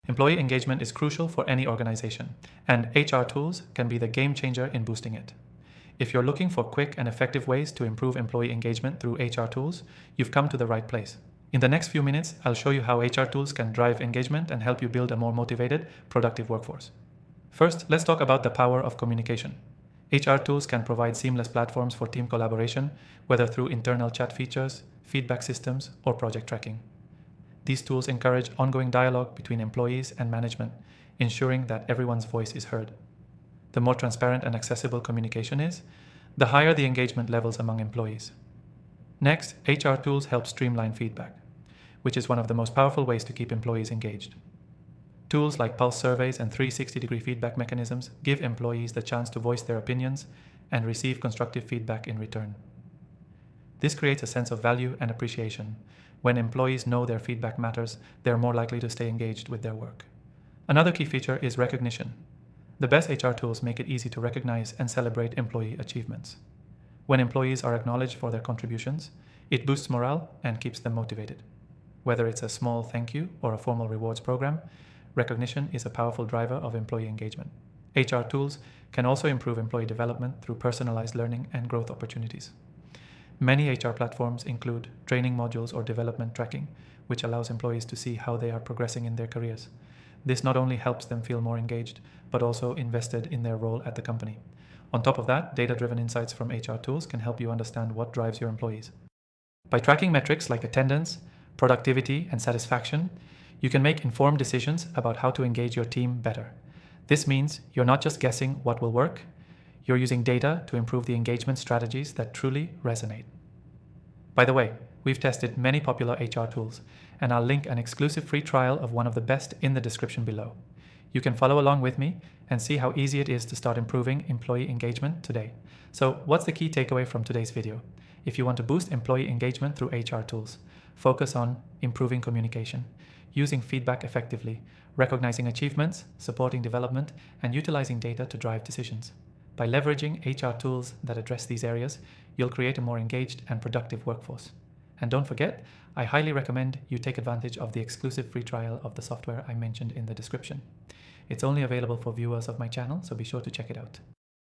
Employee engagement is crucial for any organization, and HR tools can be the game changer in boosting it. If you're looking for quick and effective ways to improve employee engagement through HR tools, you've come to the right place. In the next few minutes, I'll show you how HR tools can drive engagement and help you build a more motivated, productive workforce. First, let's talk about the power of communication. HR tools can provide seamless platforms for team collaboration, whether through internal chat features, feedback systems, or project tracking. These tools encourage ongoing dialogue between employees and management, ensuring that everyone's voice is heard. The more transparent and accessible communication is, the higher the engagement levels among employees. Next, HR tools help streamline feedback, which is one of the most powerful ways to keep employees engaged. Tools like pulse surveys and 360-degree feedback mechanisms give employees the chance to voice their opinions and receive constructive feedback in return. This creates a sense of value and appreciation. When employees know their feedback matters, they're more likely to stay engaged with their work. Another key feature is recognition. The best HR tools make it easy to recognize and celebrate employee achievements. When employees are acknowledged for their contributions, it boosts morale and keeps them motivated. Whether it's a small thank you or a formal rewards program, recognition is a powerful driver of employee engagement. HR tools can also improve employee development through personalized learning and growth opportunities. Many HR platforms include training modules or development tracking, which allows employees to see how they are progressing in their careers. This not only helps them feel more engaged, but also invested in their role at the company. On top of that, data-driven insights from HR tools can help you understand what drives your employees. By tracking metrics like attendance, productivity, and satisfaction, you can make informed decisions about how to engage your team better. This means you're not just guessing what will work, you're using data to improve the engagement strategies that truly resonate. By the way, we've tested many popular HR tools, and I'll link an exclusive free trial of one of the best in the description below. You can follow along with me and see how easy it is to start improving employee engagement today. So what's the key takeaway from today's video? If you want to boost employee engagement through HR tools, focus on improving communication, using feedback effectively, recognizing achievements, supporting development, and utilizing data to drive decisions. By leveraging HR tools that address these areas, you'll create a more engaged and productive workforce. And don't forget, I highly recommend you take advantage of the exclusive free trial of the software I mentioned in the description. It's only available for viewers of my channel, so be sure to check it out.